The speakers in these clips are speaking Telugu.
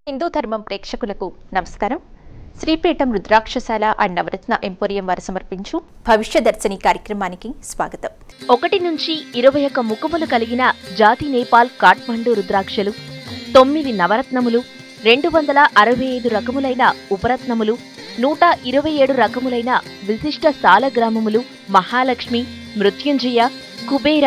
హిందూ ధర్మం ప్రేక్షకులకు నమస్కారం. శ్రీపీఠం రుద్రాక్షశాల అండ్ నవరత్న ఎంపోరియం వారు సమర్పించు భవిష్య దర్శిని కార్యక్రమానికి స్వాగతం. 1 నుంచి 21 ముఖములు కలిగిన జాతి నేపాల్ కాఠ్మండు రుద్రాక్షలు, 9 నవరత్నములు, 265 రకములైన ఉపరత్నములు, 127 రకములైన విశిష్ట సాలగ్రామములు, మహాలక్ష్మి, మృత్యుంజయ, కుబేర,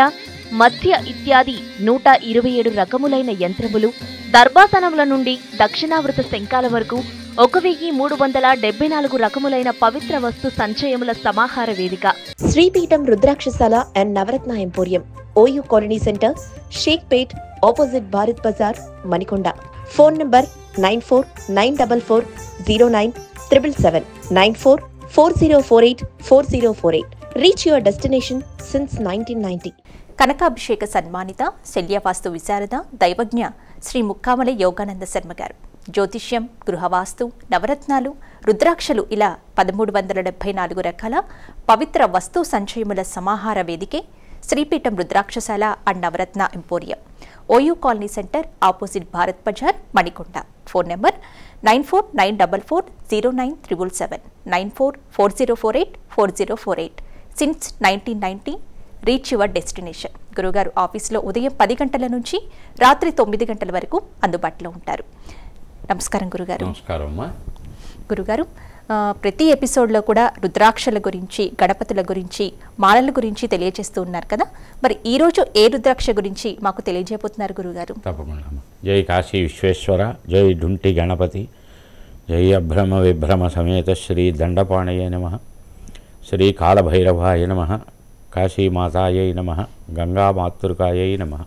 మత్స్య ఇత్యాది 127 రకములైన యంత్రములు, దర్భాసనముల నుండి దక్షిణావృత శంఖాల వరకు 1374 రకములైన పవిత్ర వస్తు సంచయముల సమాహార వేదిక. Sripeetham Rudrakshashala and Navaratna emporium, OU colony centre, Shaikpet, opposite Bharat Bazaar, Manikonda. Phone number 9494409777 9440484048. Reach your destination since 1990. కనకాభిషేక సన్మానిత శల్యవాస్తు విశారద దైవజ్ఞ శ్రీ ముక్కామల యోగానంద శర్మ గారు జ్యోతిష్యం, గృహవాస్తు, నవరత్నాలు, రుద్రాక్షలు ఇలా 1374 రకాల పవిత్ర వస్తు సంచయముల సమాహార వేదికే Sripeetham Rudrakshashala and Navaratna emporium, OU colony centre, opposite Bharat Bazaar, Manikonda. Phone number 9494409777 9440484048. Since 1990. Reach your destination. గురుగారు ఆఫీసులో ఉదయం 10 గంటల నుంచి రాత్రి 9 గంటల వరకు అందుబాటులో ఉంటారు. నమస్కారం గురుగారు. నమస్కారం అమ్మా. గురుగారు, ప్రతి ఎపిసోడ్లో కూడా రుద్రాక్షల గురించి, గణపతుల గురించి, మాలల గురించి తెలియజేస్తూ ఉన్నారు కదా, మరి ఈరోజు ఏ రుద్రాక్ష గురించి మాకు తెలియజేయబోతున్నారు గురుగారు? తప్పకుండా. జై కాశీ విశ్వేశ్వర, జై డుంటి గణపతి, జై అభ్రమ విభ్రమ సమేత శ్రీ దండపాణయ నమః, శ్రీ కాళభైరవాయ నమః, కాశీమాతాయై నమః, గంగామాతృకాయై నమః.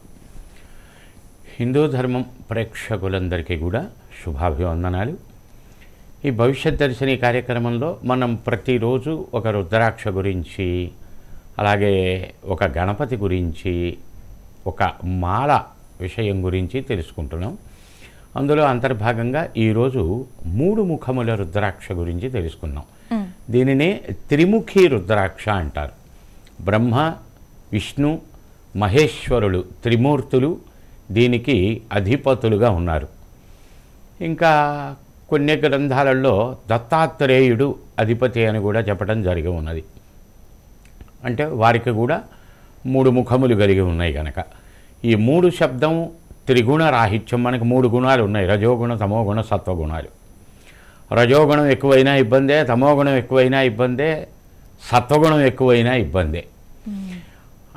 హిందూ ధర్మం ప్రేక్షకులందరికీ కూడా శుభాభివందనాలు. ఈ భవిష్యత్ దర్శిని కార్యక్రమంలో మనం ప్రతిరోజు ఒక రుద్రాక్ష గురించి, అలాగే ఒక గణపతి గురించి, ఒక మాల విషయం గురించి తెలుసుకుంటున్నాం. అందులో అంతర్భాగంగా ఈరోజు 3 ముఖముల రుద్రాక్ష గురించి తెలుసుకున్నాం. దీనినే త్రిముఖి రుద్రాక్ష అంటారు. బ్రహ్మ, విష్ణు, మహేశ్వరులు త్రిమూర్తులు దీనికి అధిపతులుగా ఉన్నారు. ఇంకా కొన్ని గ్రంథాలలో దత్తాత్రేయుడు అధిపతి అని కూడా చెప్పడం జరిగి ఉన్నది. అంటే వారికి కూడా 3 ముఖములు కలిగి ఉన్నాయి కనుక ఈ 3 శబ్దం త్రిగుణ రాహిత్యం. మనకు 3 గుణాలు ఉన్నాయి: రజోగుణ, తమోగుణ, సత్వగుణాలు. రజోగుణం ఎక్కువైనా ఇబ్బందే, తమోగుణం ఎక్కువైనా ఇబ్బందే, సత్వగుణం ఎక్కువైనా ఇబ్బందే.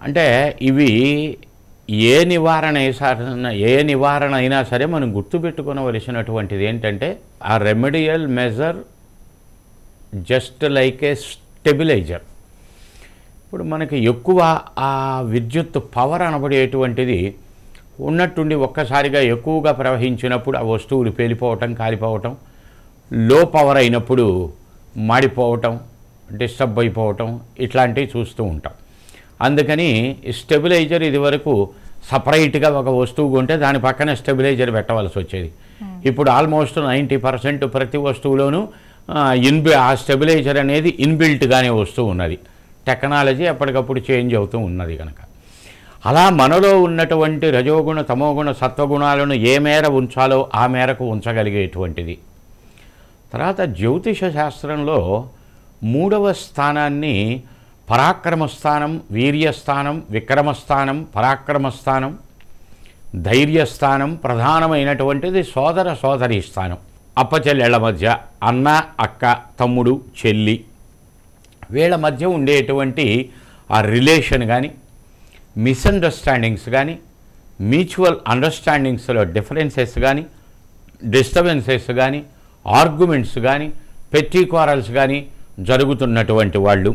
అంటే ఇవి ఏ నివారణ అయినా సరే మనం గుర్తుపెట్టుకోవలసినటువంటిది ఏంటంటే, ఆ రెమెడియల్ మెజర్ జస్ట్ లైక్ ఏ స్టెబిలైజర్. ఇప్పుడు మనకి ఎక్కువ ఆ విద్యుత్ పవర్ అనబడేటువంటిది ఉన్నట్టుండి ఒక్కసారిగా ఎక్కువగా ప్రవహించినప్పుడు ఆ వస్తువులు పేలిపోవటం, కాలిపోవటం, లో పవర్ అయినప్పుడు మాడిపోవటం, డిస్టర్బ్ అయిపోవటం, ఇట్లాంటివి చూస్తూ ఉంటాం. అందుకని స్టెబిలైజర్ ఇదివరకు సపరేట్గా ఒక వస్తువు కొంటే దాని పక్కన స్టెబిలైజర్ పెట్టవలసి వచ్చేది. ఇప్పుడు ఆల్మోస్ట్ 90% ప్రతి వస్తువులోనూ ఆ స్టెబిలైజర్ అనేది ఇన్బిల్ట్గానే వస్తూ ఉన్నది. టెక్నాలజీ ఎప్పటికప్పుడు చేంజ్ అవుతూ ఉన్నది కనుక అలా మనలో ఉన్నటువంటి రజోగుణ, తమోగుణ, సత్వగుణాలను ఏ మేర ఉంచాలో ఆ మేరకు ఉంచగలిగేటువంటిది. తర్వాత జ్యోతిష శాస్త్రంలో 3వ స్థానాన్ని పరాక్రమస్థానం, వీర్యస్థానం, విక్రమస్థానం, పరాక్రమస్థానం, ధైర్యస్థానం, ప్రధానమైనటువంటిది సోదర సోదరీ స్థానం. అప్పచెల్లెళ్ల మధ్య, అన్న, అక్క, తమ్ముడు, చెల్లి, వీళ్ళ మధ్య ఉండేటువంటి ఆ రిలేషన్ కానీ, మిస్అండర్స్టాండింగ్స్ కానీ, మ్యూచువల్ అండర్స్టాండింగ్స్లో డిఫరెన్సెస్ కానీ, డిస్టర్బెన్సెస్ కానీ, ఆర్గ్యుమెంట్స్ కానీ, పెట్టి క్వారల్స్ కానీ జరుగుతున్నటువంటి వాళ్ళు,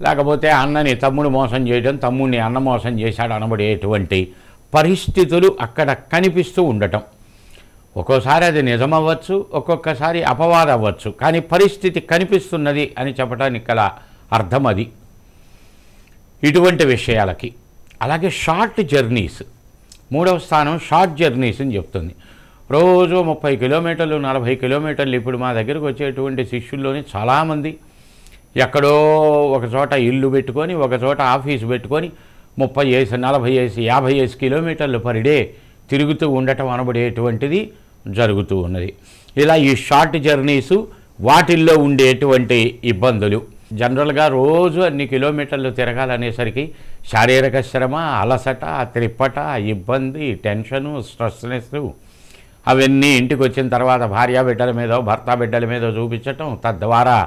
లేకపోతే అన్నని తమ్ముడు మోసం చేయడం, తమ్ముడిని అన్న మోసం చేశాడు అనబడేటువంటి పరిస్థితులు అక్కడ కనిపిస్తూ ఉండటం. ఒక్కోసారి అది నిజమవ్వచ్చు, ఒక్కొక్కసారి అపవాదం అవ్వచ్చు, కానీ పరిస్థితి కనిపిస్తున్నది అని చెప్పడానికి గల అర్థం అది. ఇటువంటి విషయాలకి అలాగే షార్ట్ జర్నీస్, 3వ స్థానం షార్ట్ జర్నీస్ అని చెప్తుంది. రోజు 30 కిలోమీటర్లు, 40 కిలోమీటర్లు. ఇప్పుడు మా దగ్గరకు వచ్చేటువంటి శిష్యుల్లోని చాలామంది ఎక్కడో ఒక చోట ఇల్లు పెట్టుకొని, ఒక చోట ఆఫీసు పెట్టుకొని 30 40 50 కిలోమీటర్లు పర్ డే తిరుగుతూ ఉండటం అనబడేటువంటిది జరుగుతూ ఉన్నది. ఇలా ఈ షార్ట్ జర్నీసు వాటిల్లో ఉండేటువంటి ఇబ్బందులు, జనరల్గా రోజు అన్ని కిలోమీటర్లు తిరగాలనేసరికి శారీరక శ్రమ, అలసట, త్రిప్పట, ఇబ్బంది, టెన్షను, స్ట్రెస్నెస్ అవన్నీ ఇంటికి వచ్చిన తర్వాత భార్య బిడ్డల మీదో భర్త బిడ్డల మీదో చూపించటం, తద్వారా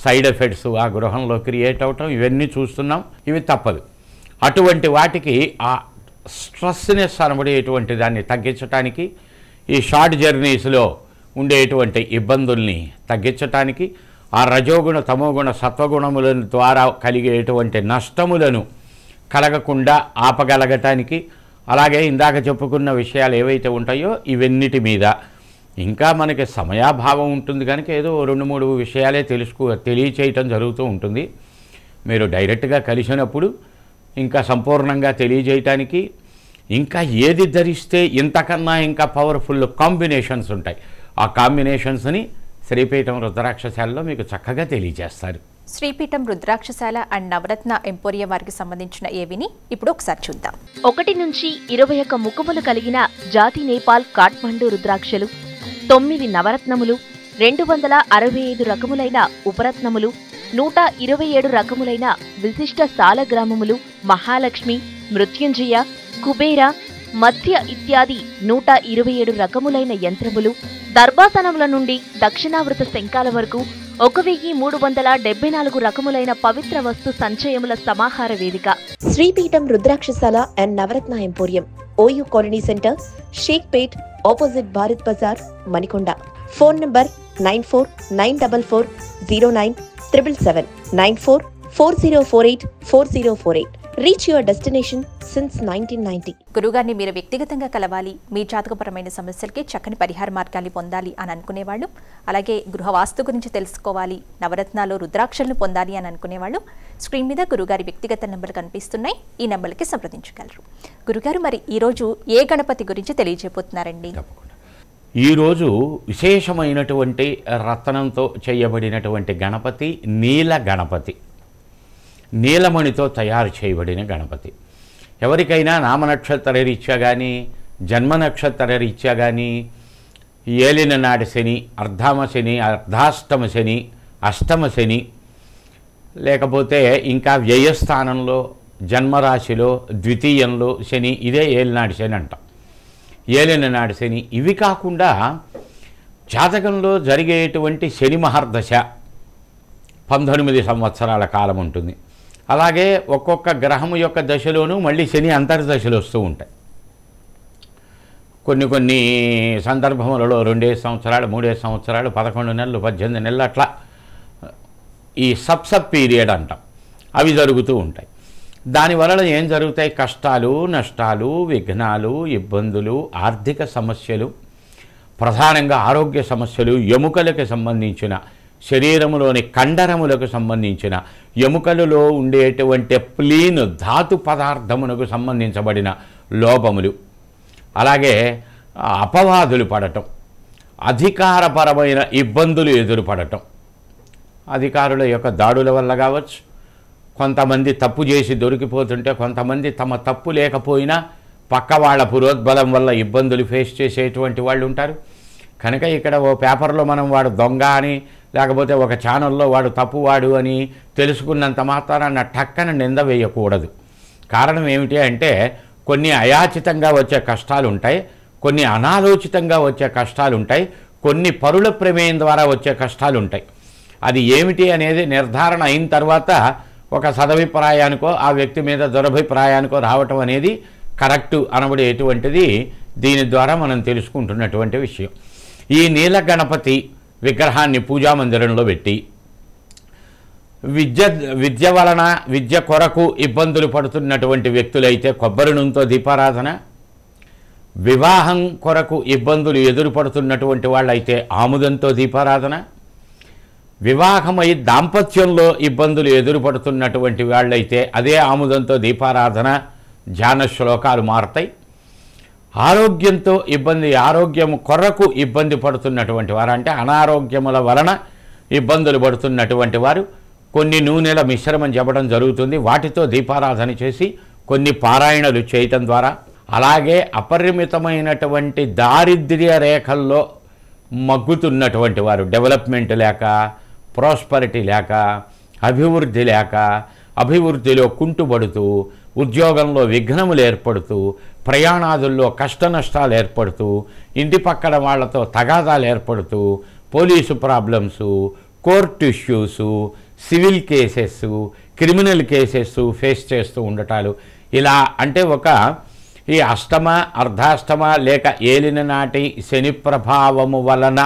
సైడ్ ఎఫెక్ట్స్ ఆ గృహంలో క్రియేట్ అవటం, ఇవన్నీ చూస్తున్నాం. ఇవి తప్పదు. అటువంటి వాటికి ఆ స్ట్రెస్నెస్ అనబడేటువంటి దాన్ని తగ్గించడానికి, ఈ షార్ట్ జర్నీస్లో ఉండేటువంటి ఇబ్బందుల్ని తగ్గించటానికి, ఆ రజోగుణ తమోగుణ సత్వగుణముల ద్వారా కలిగేటువంటి నష్టములను కలగకుండా ఆపగలగటానికి, అలాగే ఇందాక చెప్పుకున్న విషయాలు ఏవైతే ఉంటాయో ఇవన్నిటి మీద ఇంకా మనకి సమయాభావం ఉంటుంది కనుక ఏదో 2-3 విషయాలే తెలియచేయటం జరుగుతూ ఉంటుంది. మీరు డైరెక్ట్గా కలిసినప్పుడు ఇంకా సంపూర్ణంగా తెలియజేయటానికి, ఇంకా ఏది ధరిస్తే ఇంతకన్నా ఇంకా పవర్ఫుల్ కాంబినేషన్స్ ఉంటాయి. ఆ కాంబినేషన్స్ని శ్రీపీఠం రుద్రాక్షశాలలో మీకు చక్కగా తెలియజేస్తారు. శ్రీపీఠం రుద్రాక్షశాల అండ్ నవరత్న ఎంపోరియం వారికి సంబంధించిన ఏవిని ఇప్పుడు ఒకసారి చూద్దాం. 1 నుంచి 21 ముఖములు కలిగిన జాతి నేపాల్ కాఠ్మండు రుద్రాక్షలు, 9 నవరత్నములు, 265 రకములైన ఉపరత్నములు, 127 రకములైన విశిష్ట సాలగ్రామములు, మహాలక్ష్మి, మృత్యుంజయ, కుబేర, మధ్య ఇత్యాది 127 రకములైన యంత్రములు, దర్భాసనముల నుండి దక్షిణావృత శంఖాల వరకు 1374 రకములైన పవిత్ర వస్తు సంచయముల సమాహార వేదిక. Sripeetham Rudrakshashala and Navaratna emporium, OU colony centre, Shaikpet, opposite Bharat Bazaar, Manikonda. Phone number 9494409777 9440484048. Reach your destination since 1990. గురుగారిని మీరు వ్యక్తిగతంగా కలవాలి, మీ జాతకపరమైన సమస్యలకి చక్కని పరిహార మార్గాన్ని పొందాలి అని అనుకునేవాళ్ళు, అలాగే గృహవాస్తు గురించి తెలుసుకోవాలి, నవరత్నాలు రుద్రాక్షలను పొందాలి అని అనుకునేవాళ్ళు, స్క్రీన్ మీద గురుగారి వ్యక్తిగత నెంబర్లు కనిపిస్తున్నాయి. ఈ నెంబర్లకి సంప్రదించగలరు. గురుగారు, మరి ఈరోజు ఏ గణపతి గురించి తెలియజేయబోతున్నారండి? ఈరోజు విశేషమైనటువంటి రత్నంతో చేయబడినటువంటి గణపతి నీల గణపతి, నీలమణితో తయారు చేయబడిన గణపతి. ఎవరికైనా నామనక్షత్ర రీత్యా కానీ, జన్మ నక్షత్ర రీత్యా కానీ, ఏలిన నాటి శని, అర్ధామ శని, అర్ధాష్టమ శని, అష్టమ శని, లేకపోతే ఇంకా వ్యయస్థానంలో జన్మరాశిలో ద్వితీయంలో శని, ఇదే ఏలినాటి శని అంటాం. ఏలిన నాటి శని. ఇవి కాకుండా జాతకంలో జరిగేటువంటి శని మహర్దశ 19 సంవత్సరాల కాలం ఉంటుంది. అలాగే ఒక్కొక్క గ్రహం యొక్క దశలోనూ మళ్ళీ శని అంతర్దశలు వస్తూ ఉంటాయి. కొన్ని సందర్భములలో 2 సంవత్సరాలు, 3 సంవత్సరాలు, 11 నెలలు, 18 నెలలు, అట్లా ఈ సబ్ పీరియడ్ అంటాం, అవి జరుగుతూ ఉంటాయి. దానివల్ల ఏం జరుగుతాయి? కష్టాలు, నష్టాలు, విఘ్నాలు, ఇబ్బందులు, ఆర్థిక సమస్యలు, ప్రధానంగా ఆరోగ్య సమస్యలు, ఎముకలకు సంబంధించిన, శరీరములోని కండరములకు సంబంధించిన, ఎముకలలో ఉండేటువంటి ప్లీన్ ధాతు పదార్థమునకు సంబంధించబడిన లోపములు, అలాగే అపవాదులు పడటం, అధికారపరమైన ఇబ్బందులు ఎదురుపడటం, అధికారుల యొక్క దాడుల వల్ల కావచ్చు, కొంతమంది తప్పు చేసి దొరికిపోతుంటే, కొంతమంది తమ తప్పు లేకపోయినా పక్క వాళ్ళ పురోద్బలం వల్ల ఇబ్బందులు ఫేస్ చేసేటువంటి వాళ్ళు ఉంటారు. కనుక ఇక్కడ ఓ పేపర్లో మనం వాడు దొంగ అని, లేకపోతే ఒక ఛానల్లో వాడు తప్పువాడు అని తెలుసుకున్నంత మాత్రాన టక్కన నింద వేయకూడదు. కారణం ఏమిటి అంటే, కొన్ని అయాచితంగా వచ్చే కష్టాలు ఉంటాయి, కొన్ని అనాలోచితంగా వచ్చే కష్టాలు ఉంటాయి, కొన్ని పరుల ప్రమేయం ద్వారా వచ్చే కష్టాలు ఉంటాయి. అది ఏమిటి అనేది నిర్ధారణ అయిన తర్వాత ఒక సదభిప్రాయానికో ఆ వ్యక్తి మీద దురభిప్రాయానికో రావటం అనేది కరెక్టు అనబడేటువంటిది దీని ద్వారా మనం తెలుసుకుంటున్నటువంటి విషయం. ఈ నీల గణపతి విగ్రహాన్ని పూజామందిరంలో పెట్టి విద్య కొరకు ఇబ్బందులు పడుతున్నటువంటి వ్యక్తులైతే కొబ్బరి నూనెతో దీపారాధన, వివాహం కొరకు ఇబ్బందులు ఎదురుపడుతున్నటువంటి వాళ్ళైతే ఆముదంతో దీపారాధన, వివాహమై దాంపత్యంలో ఇబ్బందులు ఎదురుపడుతున్నటువంటి వాళ్ళైతే అదే ఆముదంతో దీపారాధన, ధ్యాన శ్లోకాలు మారతాయి. ఆరోగ్యంతో ఆరోగ్యం కొరకు ఇబ్బంది పడుతున్నటువంటి వారు, అంటే అనారోగ్యముల వలన ఇబ్బందులు పడుతున్నటువంటి వారు కొన్ని నూనెల మిశ్రమం చెప్పడం జరుగుతుంది. వాటితో దీపారాధన చేసి కొన్ని పారాయణలు చేయటం ద్వారా, అలాగే అపరిమితమైనటువంటి దారిద్ర్య రేఖల్లో మగ్గుతున్నటువంటి వారు, డెవలప్మెంట్ లేక, ప్రాస్పరిటీ లేక, అభివృద్ధి లేక, అభివృద్ధిలో కుంటుపడుతూ, ఉద్యోగంలో విఘ్నములు ఏర్పడుతూ, ప్రయాణాదుల్లో కష్ట నష్టాలు ఏర్పడుతూ, ఇంటి పక్కన వాళ్లతో తగాదాలు ఏర్పడుతూ, police problems, court issues, civil cases, criminal cases face చేస్తూ ఉండటాలు, ఇలా అంటే ఈ అష్టమ, అర్ధాష్టమ లేక ఏలిన నాటి శని ప్రభావము వలన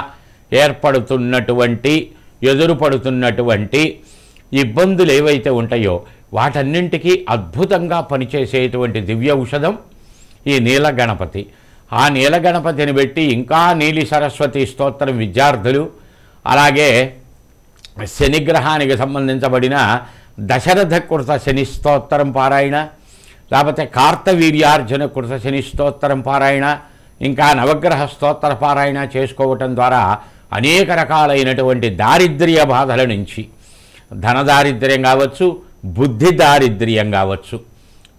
ఏర్పడుతున్నటువంటి, ఎదురుపడుతున్నటువంటి ఇబ్బందులు ఏవైతే ఉంటాయో వాటన్నింటికీ అద్భుతంగా పనిచేసేటువంటి దివ్య ఔషధం ఈ నీల గణపతి. ఆ నీల గణపతిని పెట్టి ఇంకా నీలి సరస్వతి స్తోత్రం విద్యార్థులు, అలాగే శనిగ్రహానికి సంబంధించబడిన దశరథ కృత శని స్తోత్రం పారాయణ, లేకపోతే కార్తవీర్యార్జున కృత శని స్తోత్రం పారాయణ, ఇంకా నవగ్రహ స్తోత్ర పారాయణ చేసుకోవటం ద్వారా అనేక రకాలైనటువంటి దారిద్ర్య బాధల నుంచి, ధన దారిద్ర్యం కావచ్చు, బుద్ధి దారిద్ర్యం కావచ్చు,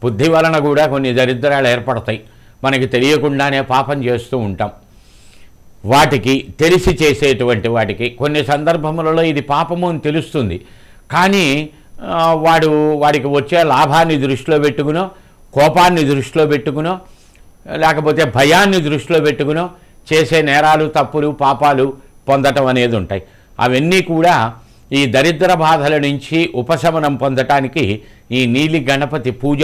బుద్ధి వలన కూడా కొన్ని దరిద్రాలు ఏర్పడతాయి, మనకి తెలియకుండానే పాపం చేస్తూ ఉంటాం. వాటికి తెలిసి చేసేటువంటి వాటికి కొన్ని సందర్భములలో ఇది పాపము అని తెలుస్తుంది, కానీ వాడికి వచ్చే లాభాన్ని దృష్టిలో పెట్టుకునో, కోపాన్ని దృష్టిలో పెట్టుకునో, లేకపోతే భయాన్ని దృష్టిలో పెట్టుకునో చేసే నేరాలు, తప్పులు, పాపాలు పొందటం అనేది ఉంటాయి. అవన్నీ కూడా ఈ దరిద్ర బాధల నుంచి ఉపశమనం పొందటానికి ఈ నీలి గణపతి పూజ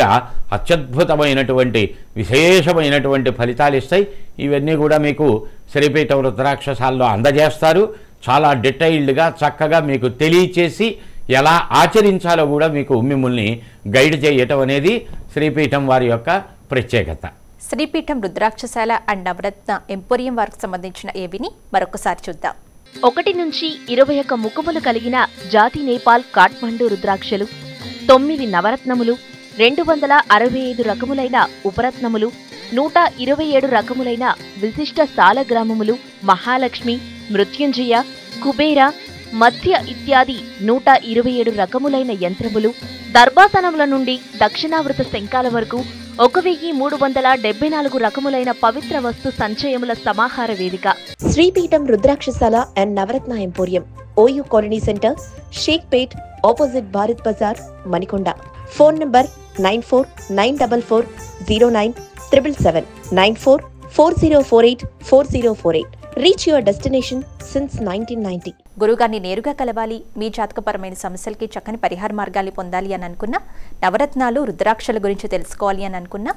అత్యద్భుతమైనటువంటి విశేషమైనటువంటి ఫలితాలు ఇస్తాయి. ఇవన్నీ కూడా మీకు శ్రీపీఠం రుద్రాక్షసాల్లో అందజేస్తారు. చాలా డీటెయిల్డ్గా చక్కగా మీకు తెలియచేసి ఎలా ఆచరించాలో కూడా మీకు మిమ్మల్ని గైడ్ చేయటం అనేది శ్రీపీఠం వారి యొక్క ప్రత్యేకత. శ్రీపీఠం రుద్రాక్షశాల అండ్ నవరత్న ఎంపోరియం వారికి సంబంధించిన ఏవిని మరొకసారి చూద్దాం. 1 నుంచి 21 ముఖములు కలిగిన జాతి నేపాల్ కాఠ్మండు రుద్రాక్షలు, 9 నవరత్నములు, 265 రకములైన ఉపరత్నములు, 127 రకములైన విశిష్ట సాలగ్రామములు, మహాలక్ష్మి, మృత్యుంజయ, కుబేర, మధ్య ఇత్యాది 127 రకములైన యంత్రములు, దర్భాసనముల నుండి దక్షిణావృత శంఖాల వరకు 1374 రకములైన పవిత్ర వస్తు సంచయముల సమాహార వేదిక. Sripeetham Rudrakshashala and Navaratna emporium, OU colony centre, Shaikpet, opposite Bharat Bazaar, Manikonda. Phone number 9494409777, 9440484048. Reach your destination since 1990. గురుగారిని నేరుగా కలవాలి, మీ జాతకపరమైన సమస్యలకి చక్కని పరిహార మార్గాలు పొందాలి అని అనుకున్నా, నవరత్నాలు, రుద్రాక్షల గురించి తెలుసుకోవాలి అని అనుకున్నా,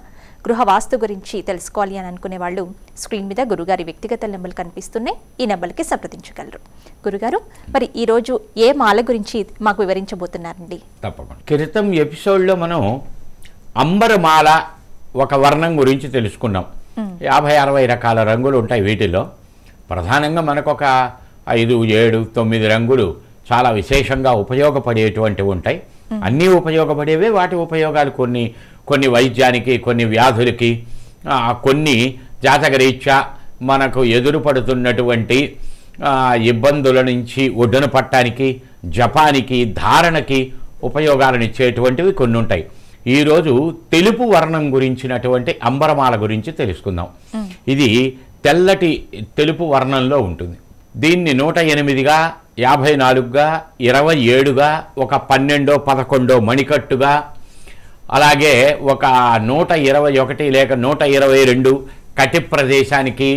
గృహ వాస్తు గురించి తెలుసుకోవాలి అని అనుకునే వాళ్ళు స్క్రీన్ మీద గురుగారి వ్యక్తిగత నెంబర్లు కనిపిస్తున్నాయి. ఈ నెంబర్కి సంప్రదించగలరు. గురుగారు, మరి ఈరోజు ఏ మాల గురించి మాకు వివరించబోతున్నారండి? తప్పకుండా. క్రితం ఎపిసోడ్లో మనం అంబరమాల ఒక వర్ణం గురించి తెలుసుకున్నాం. 50-60 రకాల రంగులు ఉంటాయి. వీటిలో ప్రధానంగా మనకు ఒక 5, 7, 9 రంగులు చాలా విశేషంగా ఉపయోగపడేటువంటివి ఉంటాయి. అన్నీ ఉపయోగపడేవే. వాటి ఉపయోగాలు కొన్ని వైద్యానికి, కొన్ని వ్యాధులకి, కొన్ని జాతకరీత్యా మనకు ఎదురుపడుతున్నటువంటి ఇబ్బందుల నుంచి ఒడ్డున పట్టడానికి, జపానికి, ధారణకి ఉపయోగాలను ఇచ్చేటువంటివి కొన్ని ఉంటాయి. ఈరోజు తెలుపు వర్ణం గురించినటువంటి అంబరమాల గురించి తెలుసుకుందాం. ఇది తెల్లటి తెలుపు వర్ణంలో ఉంటుంది. దీన్ని 108గా, 54గా, 27గా, ఒక 12, 11 మణికట్టుగా, అలాగే ఒక 121 లేక 122 కటి ప్రదేశానికి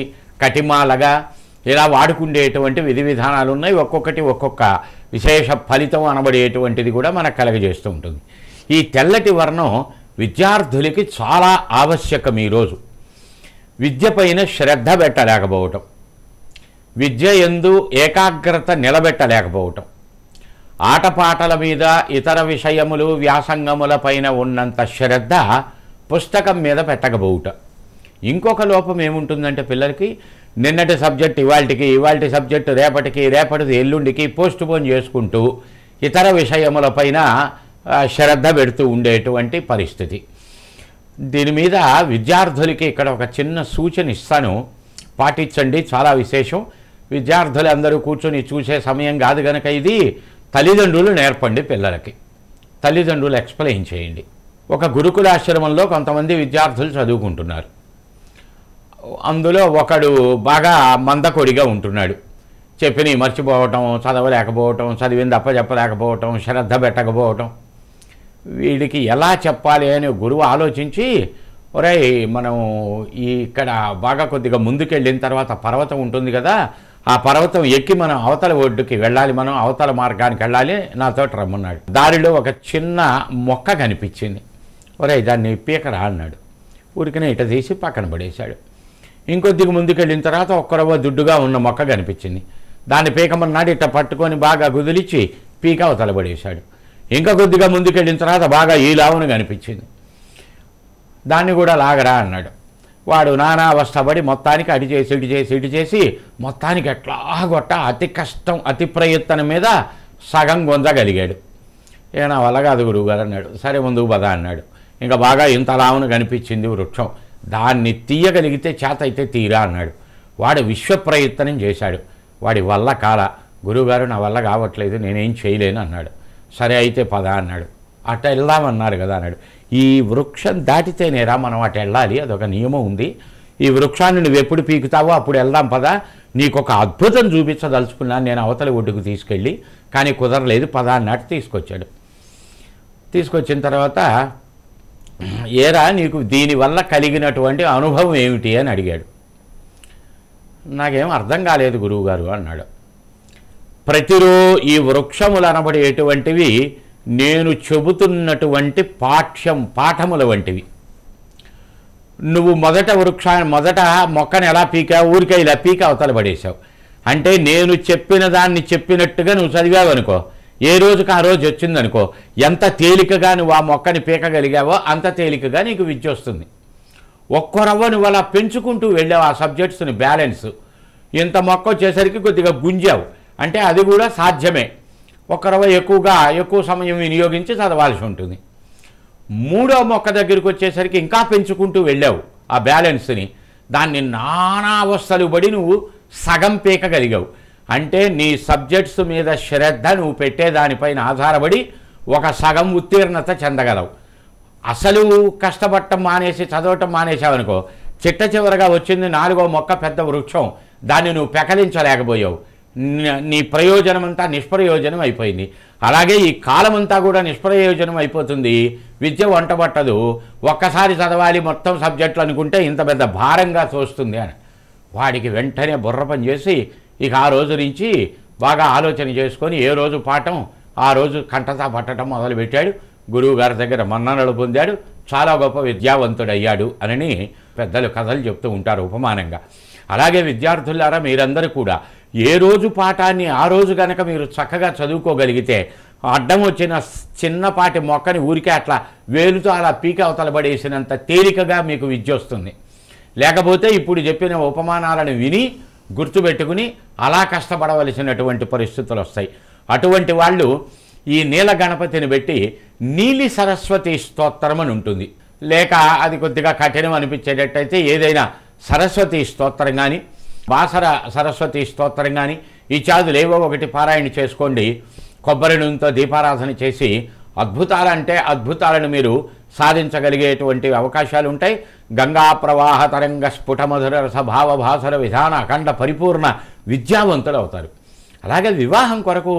కటిమాలగా ఇలా వాడుకునేటువంటి విధి విధానాలు ఉన్నాయి. ఒక్కొక్కటి ఒక్కొక్క విశేష ఫలితం అనబడేటువంటిది కూడా మనకు కలగజేస్తూ ఉంటుంది. ఈ తెల్లటి వర్ణం విద్యార్థులకి చాలా ఆవశ్యకం. ఈరోజు విద్య పైన శ్రద్ధ పెట్టలేకపోవటం, విద్య యందు ఏకాగ్రత నిలబెట్టలేకపోవటం, ఆటపాటల మీద, ఇతర విషయములు, వ్యాసంగముల పైన ఉన్నంత శ్రద్ధ పుస్తకం మీద పెట్టకపోవటం. ఇంకొక లోపం ఏముంటుందంటే పిల్లలకి నిన్నటి సబ్జెక్ట్ ఇవాళకి, ఇవాళ సబ్జెక్టు రేపటికి, రేపటిది ఎల్లుండికి పోస్ట్ పోన్ చేసుకుంటూ ఇతర విషయములపైన శ్రద్ధ పెడుతూ ఉండేటువంటి పరిస్థితి. దీని మీద విద్యార్థులకి ఇక్కడ ఒక చిన్న సూచన ఇస్తాను, పాటించండి. చాలా విశేషం. విద్యార్థులందరూ కూర్చొని చూసే సమయం కాదు కనుక ఇది తల్లిదండ్రులు నేర్పండి పిల్లలకి. తల్లిదండ్రులు ఎక్స్ప్లెయిన్ చేయండి. ఒక గురుకులాశ్రమంలో కొంతమంది విద్యార్థులు చదువుకుంటున్నారు. అందులో ఒకడు బాగా మందకొడిగా ఉంటున్నాడు. చెప్పిని మర్చిపోవటం, చదవలేకపోవటం, చదివింది అప్పచెప్పలేకపోవటం, శ్రద్ధ పెట్టకపోవటం. వీడికి ఎలా చెప్పాలి అని గురువు ఆలోచించి, ఒరేయ్ మనం ఇక్కడ బాగా కొద్దిగా ముందుకెళ్ళిన తర్వాత పర్వతం ఉంటుంది కదా, ఆ పర్వతం ఎక్కి మనం అవతల ఒడ్డుకి వెళ్ళాలి, మనం అవతల మార్గానికి వెళ్ళాలి, నాతో రమ్మన్నాడు. దారిలో ఒక చిన్న మొక్క కనిపించింది. ఒరేయ్ దాన్ని పీకరా అన్నాడు. ఊరికనే ఇట తీసి పక్కన పడేశాడు. ఇంకొద్దిగా ముందుకెళ్ళిన తర్వాత ఒక్కరవ్వ దుడ్డుగా ఉన్న మొక్క కనిపించింది. దాన్ని పీకమన్నాడు. ఇట్ట పట్టుకొని బాగా కుదిలిచ్చి పీక అవతల పడేశాడు. ఇంకా కొద్దిగా ముందుకెళ్ళిన తర్వాత బాగా ఈ లావును కనిపించింది. దాన్ని కూడా లాగరా అన్నాడు. వాడు నానా అవస్థపడి మొత్తానికి అటు చేసి ఇటు చేసి మొత్తానికి ఎట్లా గొట్ట అతి కష్టం అతి ప్రయత్నం మీద సగం గొంజగలిగాడు. నా వల్ల కాదు గురువుగారు అన్నాడు. సరే ముందుకు పద అన్నాడు. ఇంకా బాగా ఇంత లావును కనిపించింది వృక్షం, దాన్ని తీయగలిగితే చేత అయితే తీరా అన్నాడు. వాడు విశ్వ ప్రయత్నం చేశాడు. వాడి వల్ల కాల. గురువుగారు నా వల్ల కావట్లేదు, నేనేం చేయలేను అన్నాడు. సరే అయితే పద అన్నాడు. అట వెళ్దామన్నారు కదా అన్నాడు. ఈ వృక్షం దాటితేనేరా మనం అటు వెళ్ళాలి, అదొక నియమం ఉంది. ఈ వృక్షాన్ని నువ్వు ఎప్పుడు పీకుతావో అప్పుడు వెళ్దాం పద, నీకు ఒక అద్భుతం చూపించదలుచుకున్నాను నేను అవతలి ఒడ్డుకు తీసుకెళ్ళి, కానీ కుదరలేదు పద అన్నట్టు తీసుకొచ్చాడు. తీసుకొచ్చిన తర్వాత ఏరా నీకు దీనివల్ల కలిగినటువంటి అనుభవం ఏమిటి అని అడిగాడు. నాకేం అర్థం కాలేదు గురువుగారు అన్నాడు. ఈ వృక్షములు అనబడేటువంటివి నేను చెబుతున్నటువంటి పాఠముల వంటివి. నువ్వు మొదట మొక్కను ఎలా పీకావు, ఊరికే ఇలా పీక అవతల పడేశావు. అంటే నేను చెప్పిన దాన్ని చెప్పినట్టుగా నువ్వు చదివావు అనుకో, ఏ రోజుకి ఆ రోజు వచ్చిందనుకో, ఎంత తేలికగా నువ్వు ఆ మొక్కని పీకగలిగావో అంత తేలికగా నీకు విద్య వస్తుంది. ఒక్కరవ్వ నువ్వు అలా పెంచుకుంటూ వెళ్ళావు ఆ సబ్జెక్ట్స్ని బ్యాలెన్స్. ఇంత మొక్క వచ్చేసరికి కొద్దిగా గుంజావు, అంటే అది కూడా సాధ్యమే. ఒక్కరవ్వ ఎక్కువ సమయం వినియోగించి చదవాల్సి ఉంటుంది. మూడో మొక్క దగ్గరికి వచ్చేసరికి ఇంకా పెంచుకుంటూ వెళ్ళావు ఆ బ్యాలెన్స్ని, దాన్ని నానా అవస్థలు పడి నువ్వు సగం పీకగలిగావు. అంటే నీ సబ్జెక్ట్స్ మీద శ్రద్ధ నువ్వు పెట్టేదానిపైన ఆధారపడి ఒక సగం ఉత్తీర్ణత చెందగలవు. అసలు కష్టపడటం మానేసి చదవటం మానేసావనుకో, చివరగా వచ్చింది 4వ మొక్క పెద్ద వృక్షం, దాన్ని నువ్వు పెకలించలేకపోయావు. నీ ప్రయోజనం అంతా నిష్ప్రయోజనం అయిపోయింది. అలాగే ఈ కాలమంతా కూడా నిష్ప్రయోజనం అయిపోతుంది. విద్య వంటబట్టదు. ఒక్కసారి చదవాలి మొత్తం సబ్జెక్టులు అనుకుంటే ఇంత పెద్ద భారంగా తోస్తుంది అని వాడికి వెంటనే బుర్ర పని చేసి ఇక ఆ రోజు నుంచి బాగా ఆలోచన చేసుకొని ఏ రోజు పాఠం ఆ రోజు కంఠతా పట్టడం మొదలుపెట్టాడు. గురువు గారి దగ్గర మన్ననలు పొందాడు, చాలా గొప్ప విద్యావంతుడయ్యాడు అని పెద్దలు కథలు చెప్తూ ఉంటారు ఉపమానంగా. అలాగే విద్యార్థులారా మీరందరూ కూడా ఏ రోజు పాఠాన్ని ఆ రోజు కనుక మీరు చక్కగా చదువుకోగలిగితే అడ్డం వచ్చిన చిన్నపాటి మొక్కని ఊరికే అట్లా వేలుతో అలా పీక అవతల పడేసినంత తేలికగా మీకు విద్య వస్తుంది. లేకపోతే ఇప్పుడు చెప్పిన ఉపమానాలను విని గుర్తుపెట్టుకుని అలా కష్టపడవలసినటువంటి పరిస్థితులు వస్తాయి. అటువంటి వాళ్ళు ఈ నీల గణపతిని పెట్టి నీలి సరస్వతి స్తోత్రం అని ఉంటుంది, లేక అది కొద్దిగా కఠినం అనిపించేటట్టయితే ఏదైనా సరస్వతి స్తోత్రం కానీ బాసర సరస్వతి స్తోత్రం కానీ ఇత్యాదులు ఏవో ఒకటి పారాయణ చేసుకోండి. కొబ్బరి నూనెతో దీపారాధన చేసి అద్భుతాలను మీరు సాధించగలిగేటువంటి అవకాశాలు ఉంటాయి. గంగా ప్రవాహ తరంగ స్ఫుటమధుర రసభావ భాసర విధాన అఖండ పరిపూర్ణ విద్యావంతులు అవుతారు. అలాగే వివాహం కొరకు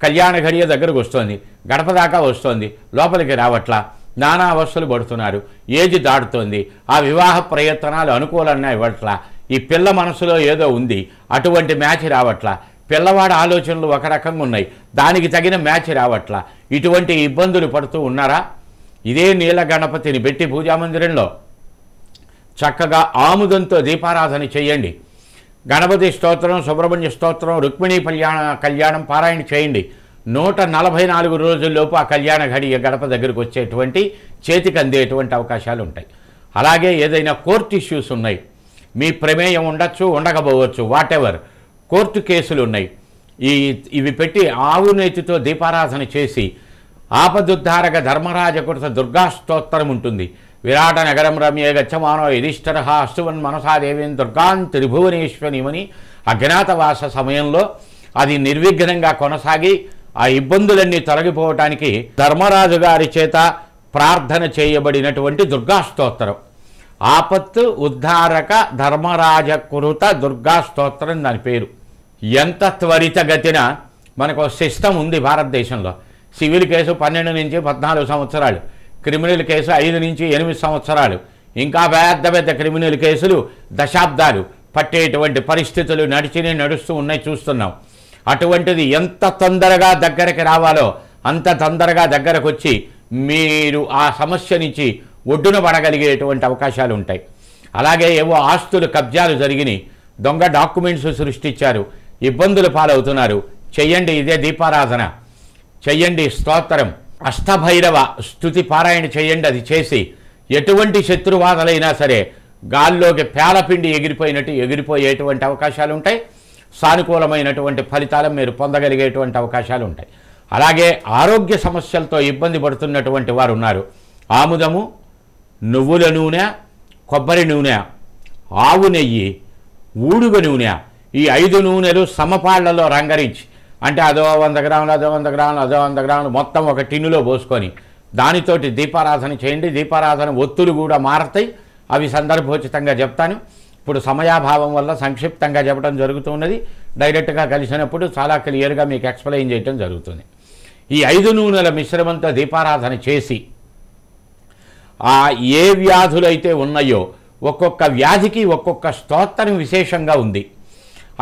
కళ్యాణ ఘడియ దగ్గరకు వస్తుంది, గడప దాకా వస్తుంది, లోపలికి రావట్లా, నానా అవస్థలు పడుతున్నారు, ఏజ్ దాటుతోంది, ఆ వివాహ ప్రయత్నాలు అనుకూలంగా ఇవ్వట్లా, ఈ పిల్ల మనసులో ఏదో ఉంది, అటువంటి మ్యాచ్ రావట్లా, పిల్లవాడి ఆలోచనలు ఒక రకంగా ఉన్నాయి, దానికి తగిన మ్యాచ్ రావట్లా, ఇటువంటి ఇబ్బందులు పడుతూ ఉన్నారా? ఇదే నీల గణపతిని పెట్టి పూజామందిరంలో చక్కగా ఆముదంతో దీపారాధన చేయండి. గణపతి స్తోత్రం, సుబ్రహ్మణ్య స్తోత్రం, రుక్మిణీ కళ్యాణం పారాయణ చేయండి. 144 రోజుల్లోపు ఆ కళ్యాణ ఘడియ గడప దగ్గరకు వచ్చేటువంటి చేతికి అందేటువంటి అవకాశాలు ఉంటాయి. అలాగే ఏదైనా కోర్టు ఇష్యూస్ ఉన్నాయి, మీ ప్రమేయం ఉండొచ్చు, ఉండకపోవచ్చు, వాటెవర్ కోర్టు కేసులు ఉన్నాయి, ఇవి పెట్టి ఆవు నేతితో దీపారాధన చేసి ఆపదుద్ధారక ధర్మరాజకృత దుర్గా స్తోత్రం ఉంటుంది. విరాట నగరం రమ్యే గచ్చమానో యుధిష్ఠిర అస్తువన్ మనసాదేవిని దుర్గాన్ త్రిభువనేశ్వరిమని అజ్ఞాతవాస సమయంలో అది నిర్విఘ్నంగా కొనసాగి ఆ ఇబ్బందులన్నీ తొలగిపోవటానికి ధర్మరాజు గారి చేత ప్రార్థన చేయబడినటువంటి దుర్గా స్తోత్రం. ఆపత్తు ఉద్ధారక ధర్మరాజ కురుత దుర్గా స్తోత్రం దాని పేరు. ఎంత త్వరితగతిన మనకు సిస్టమ్ ఉంది భారతదేశంలో. సివిల్ కేసు 12 నుంచి 14 సంవత్సరాలు, క్రిమినల్ కేసు 5 నుంచి 8 సంవత్సరాలు, ఇంకా పెద్ద పెద్ద క్రిమినల్ కేసులు దశాబ్దాలు పట్టేటువంటి పరిస్థితులు నడుస్తూ ఉన్నాయి, చూస్తున్నాం. అటువంటిది ఎంత తొందరగా దగ్గరికి రావాలో అంత తొందరగా దగ్గరకు వచ్చి మీరు ఆ సమస్య నుంచి ఒడ్డున పడగలిగేటువంటి అవకాశాలు ఉంటాయి. అలాగే ఏవో ఆస్తులు కబ్జాలు జరిగినాయి, దొంగ డాక్యుమెంట్స్ సృష్టించారు, ఇబ్బందులు పాలవుతున్నారు, చెయ్యండి ఇదే దీపారాధన, చెయ్యండి స్తోత్రం, అష్టభైరవ స్తుతి పారాయణ చేయండి. అది చేసి ఎటువంటి శత్రువాదలైనా సరే గాల్లోకి పేలపిండి ఎగిరిపోయినట్టు ఎగిరిపోయేటువంటి అవకాశాలు ఉంటాయి. సానుకూలమైనటువంటి ఫలితాలను మీరు పొందగలిగేటువంటి అవకాశాలు ఉంటాయి. అలాగే ఆరోగ్య సమస్యలతో ఇబ్బంది పడుతున్నటువంటి వారు ఉన్నారు. ఆముదము, నువ్వుల నూనె, కొబ్బరి నూనె, ఆవు నెయ్యి, ఊడుగ నూనె, ఈ 5 నూనెలు సమపాళ్లలో రంగరించి, అంటే అదో 100 గ్రాములు, అదో 100 గ్రాములు, అదో 100 గ్రాములు మొత్తం ఒక టిన్నులో పోసుకొని దానితోటి దీపారాధన చేయండి. దీపారాధన ఒత్తులు కూడా మారతాయి. అవి సందర్భోచితంగా చెప్తాను. ఇప్పుడు సమయాభావం వల్ల సంక్షిప్తంగా చెప్పడం జరుగుతున్నది. డైరెక్ట్గా కలిసినప్పుడు చాలా క్లియర్గా మీకు ఎక్స్ప్లెయిన్ చేయడం జరుగుతుంది. ఈ 5 నూనెల మిశ్రమంతో దీపారాధన చేసి ఏ వ్యాధులైతే ఉన్నాయో ఒక్కొక్క వ్యాధికి ఒక్కొక్క స్తోత్రం విశేషంగా ఉంది.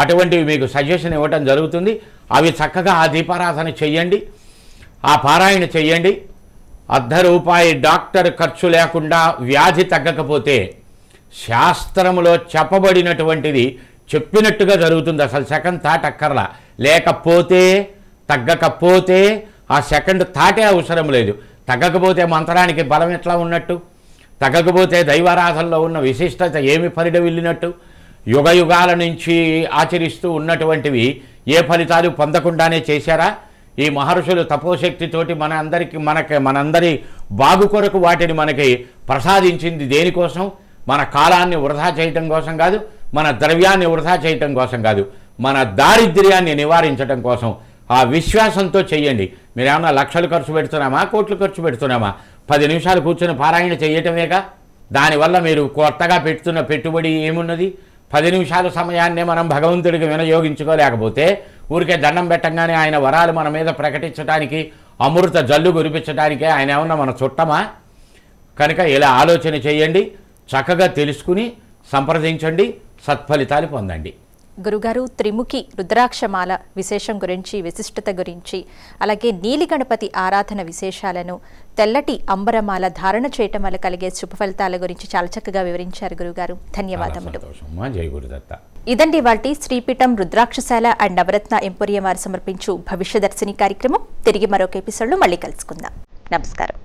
అటువంటివి మీకు సజెషన్ ఇవ్వటం జరుగుతుంది. అవి చక్కగా ఆ దీపారాధన చెయ్యండి, ఆ పారాయణ చెయ్యండి. ₹1 డాక్టర్ ఖర్చు లేకుండా వ్యాధి తగ్గకపోతే శాస్త్రములో చెప్పబడినటువంటిది చెప్పినట్టుగా జరుగుతుంది. అసలు సెకండ్ థాట్ అక్కర్లా. లేకపోతే తగ్గకపోతే ఆ సెకండ్ థాటే అవసరం లేదు. తగ్గకపోతే మంత్రానికి బలం ఎట్లా ఉన్నట్టు, తగ్గకపోతే దైవారాధనలో ఉన్న విశిష్టత ఏమి పరిడవిల్లినట్టు, యుగ యుగాల నుంచి ఆచరిస్తూ ఉన్నటువంటివి ఏ ఫలితాలు పొందకుండానే చేశారా? ఈ మహర్షులు తపోశక్తితోటి మనందరి బాగు కొరకు వాటిని మనకి ప్రసాదించింది దేనికోసం? మన కాలాన్ని వృధా చేయటం కోసం కాదు, మన ద్రవ్యాన్ని వృధా చేయటం కోసం కాదు, మన దారిద్ర్యాన్ని నివారించడం కోసం. ఆ విశ్వాసంతో చెయ్యండి. మీరేమన్నా లక్షలు ఖర్చు పెడుతున్నామా, కోట్లు ఖర్చు పెడుతున్నామా? 10 నిమిషాలు కూర్చొని పారాయణ చేయటమేగా. దానివల్ల మీరు కొత్తగా పెడుతున్న పెట్టుబడి ఏమున్నది? 10 నిమిషాల సమయాన్నే మనం భగవంతుడికి వినియోగించుకోలేకపోతే ఊరికే దండం పెట్టంగానే ఆయన వరాలు మన మీద ప్రకటించడానికి, అమృత జల్లు కురిపించడానికే ఆయన ఏమన్నా మన చుట్టమా? కనుక ఇలా ఆలోచన చేయండి, చక్కగా తెలుసుకుని సంప్రదించండి, సత్ఫలితాలు పొందండి. గురుగారు, త్రిముఖి రుద్రాక్షమాల విశేషం గురించి, విశిష్టత గురించి, అలాగే నీలి గణపతి ఆరాధన విశేషాలను, తెల్లటి అంబరమాల ధారణ చేయటం వల్ల కలిగే శుభ ఫలితాల గురించి చాలా చక్కగా వివరించారు గురుగారు. ధన్యవాదములు. జై గురుదత్త. ఇదండి వాటి శ్రీపీఠం రుద్రాక్షశాల అండ్ నవరత్న ఎంపోరియం వారు సమర్పించు భవిష్యదర్శిని కార్యక్రమం. తిరిగి మరొక ఎపిసోడ్లో మళ్ళీ కలుసుకుందాం. నమస్కారం.